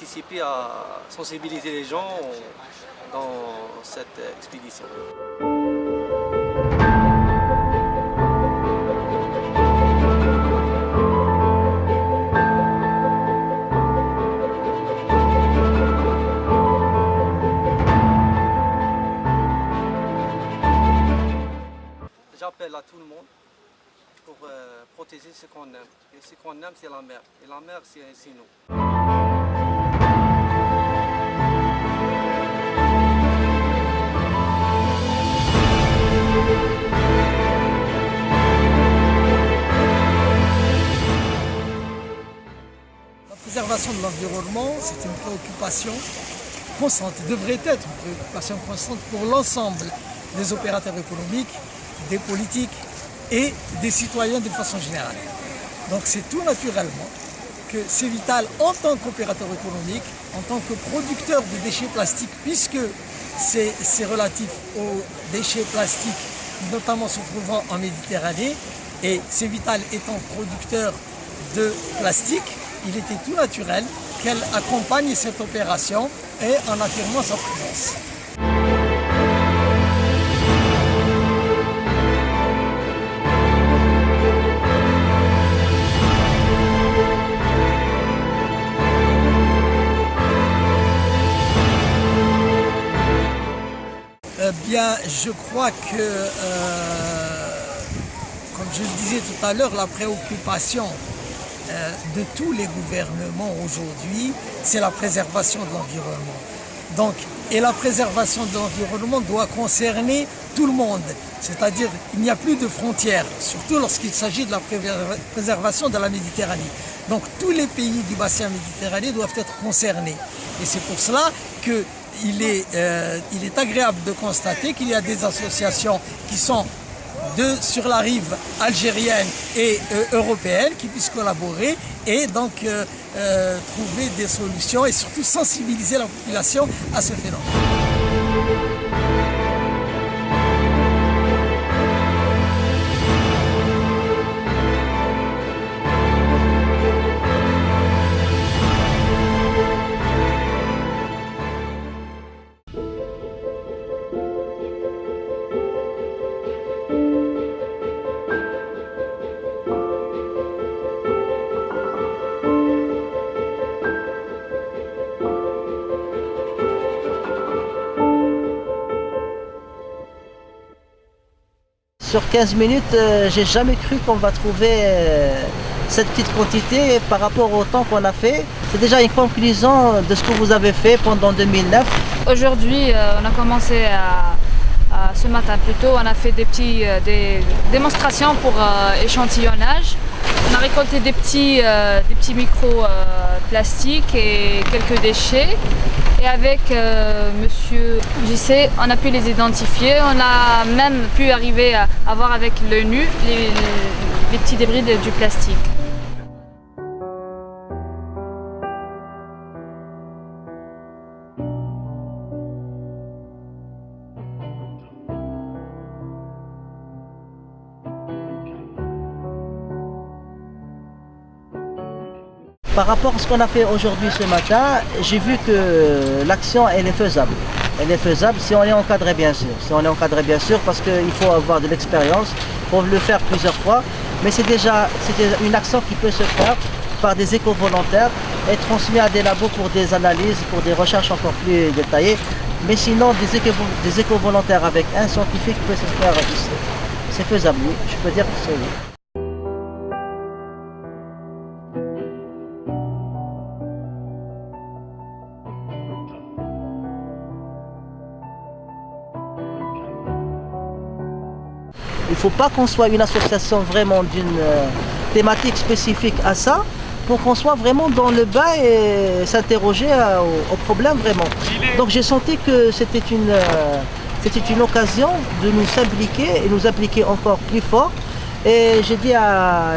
participer à sensibiliser les gens dans cette expédition. J'appelle à tout le monde pour protéger ce qu'on aime. Et ce qu'on aime, c'est la mer. Et la mer, c'est nous. La préservation de l'environnement, c'est une préoccupation constante, devrait être une préoccupation constante pour l'ensemble des opérateurs économiques, des politiques et des citoyens de façon générale. Donc c'est tout naturellement que Cévital, en tant qu'opérateur économique, en tant que producteur de déchets plastiques, puisque c'est relatif aux déchets plastiques, notamment se trouvant en Méditerranée, et Cévital étant producteur de plastique, il était tout naturel qu'elle accompagne cette opération et en affirmant sa présence. Bien, je crois que, comme je le disais tout à l'heure, la préoccupation de tous les gouvernements aujourd'hui, c'est la préservation de l'environnement. Donc, et la préservation de l'environnement doit concerner tout le monde, c'est-à-dire il n'y a plus de frontières, surtout lorsqu'il s'agit de la préservation de la Méditerranée. Donc tous les pays du bassin méditerranéen doivent être concernés. Et c'est pour cela qu'il est agréable de constater qu'il y a des associations qui sont sur la rive algérienne et européenne qui puissent collaborer et donc trouver des solutions et surtout sensibiliser la population à ce phénomène. Sur 15 minutes, j'ai jamais cru qu'on va trouver cette petite quantité par rapport au temps qu'on a fait. C'est déjà une conclusion de ce que vous avez fait pendant 2009. Aujourd'hui, on a commencé ce matin plutôt, on a fait des démonstrations pour échantillonnage. On a récolté des petits micros plastiques et quelques déchets. Et avec Monsieur JC, on a pu les identifier. On a même pu arriver à voir avec l'œil nu les petits débris du plastique. Par rapport à ce qu'on a fait aujourd'hui ce matin, j'ai vu que l'action elle est faisable. Elle est faisable si on est encadré bien sûr. Si on est encadré bien sûr parce qu'il faut avoir de l'expérience pour le faire plusieurs fois. Mais c'est déjà une action qui peut se faire par des éco-volontaires et transmise à des labos pour des analyses, pour des recherches encore plus détaillées. Mais sinon des éco-volontaires avec un scientifique peut se faire ici. C'est faisable, oui. Je peux dire que c'est oui. Il ne faut pas qu'on soit une association vraiment d'une thématique spécifique à ça, pour qu'on soit vraiment dans le bas et s'interroger au problème vraiment. Donc j'ai senti que c'était une occasion de nous impliquer et nous impliquer encore plus fort. Et j'ai dit à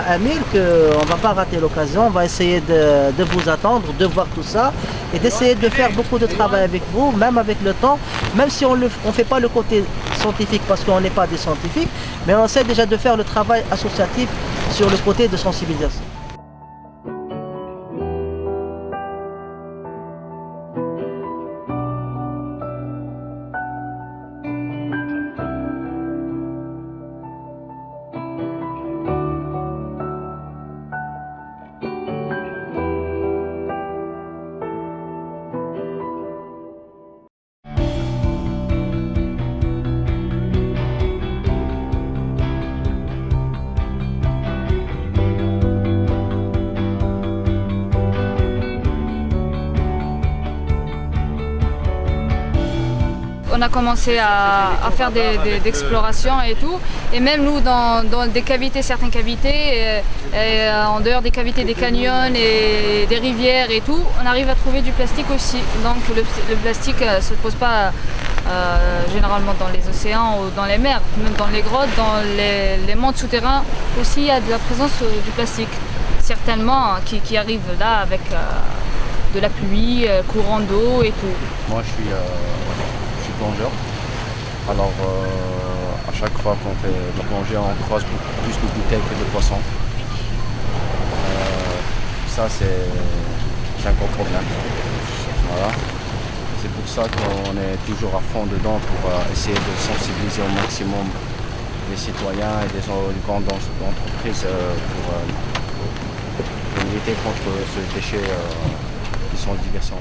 Amir qu'on ne va pas rater l'occasion, on va essayer de vous attendre, de voir tout ça et d'essayer de faire beaucoup de travail avec vous, même avec le temps, même si on ne fait pas le côté scientifique parce qu'on n'est pas des scientifiques, mais on essaie déjà de faire le travail associatif sur le côté de sensibilisation. on a commencé à faire des explorations et tout. Et même nous, dans des cavités, certaines cavités, et en dehors des cavités des canyons et des rivières et tout, on arrive à trouver du plastique aussi. Donc le plastique ne se pose pas généralement dans les océans ou dans les mers, même dans les grottes, dans les mondes souterrains aussi, il y a de la présence du plastique, certainement, qui arrive là avec de la pluie, courant d'eau et tout. Moi je suis plongeur, alors à chaque fois qu'on fait de la plongée on croise beaucoup plus de bouteilles que de poissons. Ça c'est un gros problème. Voilà. C'est pour ça qu'on est toujours à fond dedans pour essayer de sensibiliser au maximum les citoyens et les grandes entreprises pour lutter contre ce déchet qui sont diversants.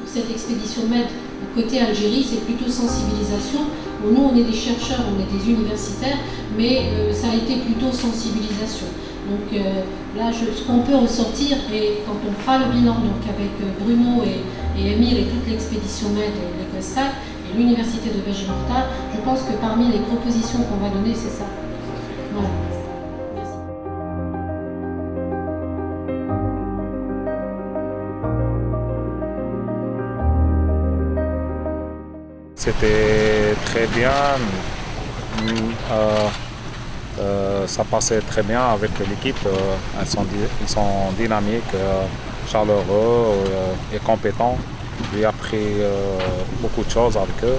Cette expédition MED côté Algérie, c'est plutôt sensibilisation. Bon, nous, on est des chercheurs, on est des universitaires, mais ça a été plutôt sensibilisation. Donc là, ce qu'on peut ressortir, et quand on fera le bilan donc avec Bruno et Émile et toute l'expédition MED et l'ECOSTAC et l'université de Beji-Mortar, je pense que parmi les propositions qu'on va donner, c'est ça. Voilà. C'était très bien, ça passait très bien avec l'équipe, ils sont dynamiques, chaleureux et compétents. J'ai appris beaucoup de choses avec eux,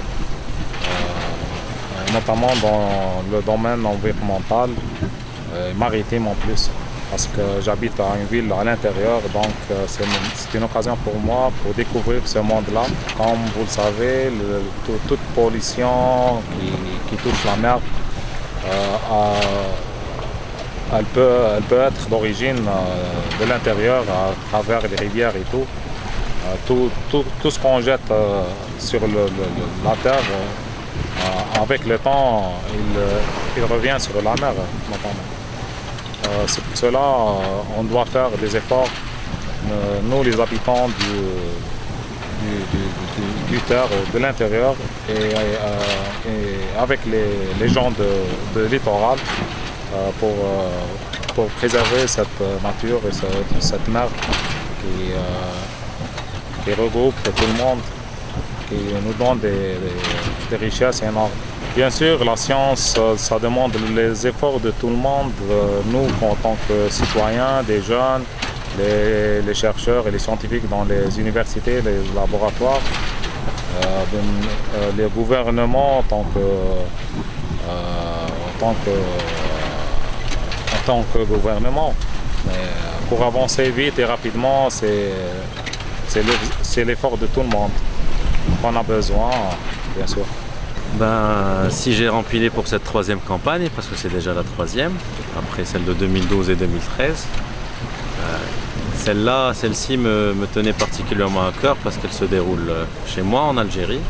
notamment dans le domaine environnemental et maritime en plus. Parce que j'habite à une ville à l'intérieur, donc c'est une occasion pour moi pour découvrir ce monde-là. Comme vous le savez, toute pollution qui touche la mer, elle peut être d'origine de l'intérieur, à travers les rivières et tout. Tout ce qu'on jette sur la terre, avec le temps, il revient sur la mer notamment. C'est pour cela on doit faire des efforts, nous les habitants du terre, de l'intérieur et avec les gens de littoral pour préserver cette nature et cette mer qui regroupe tout le monde, qui nous donne des richesses énormes. Bien sûr, la science, ça demande les efforts de tout le monde. Nous, en tant que citoyens, des jeunes, les chercheurs et les scientifiques dans les universités, les laboratoires, les gouvernements en tant que gouvernement. Mais pour avancer vite et rapidement, c'est l'effort de tout le monde qu'on a besoin, bien sûr. Si j'ai rempilé pour cette troisième campagne, parce que c'est déjà la troisième, après celle de 2012 et 2013, celle-ci me tenait particulièrement à cœur parce qu'elle se déroule chez moi en Algérie.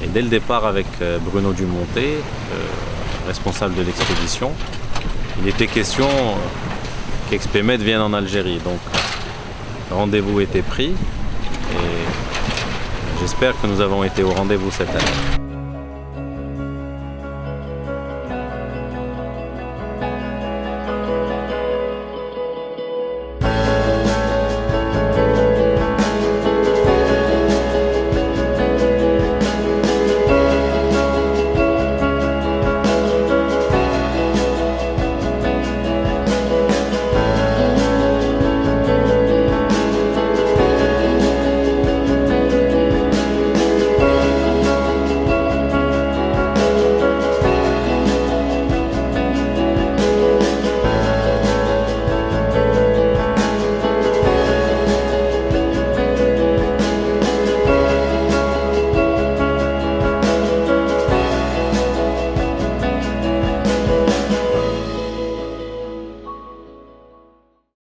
Et dès le départ avec Bruno Dumonté, responsable de l'expédition, il était question qu'ExpéMed vienne en Algérie. Donc le rendez-vous était pris et j'espère que nous avons été au rendez-vous cette année.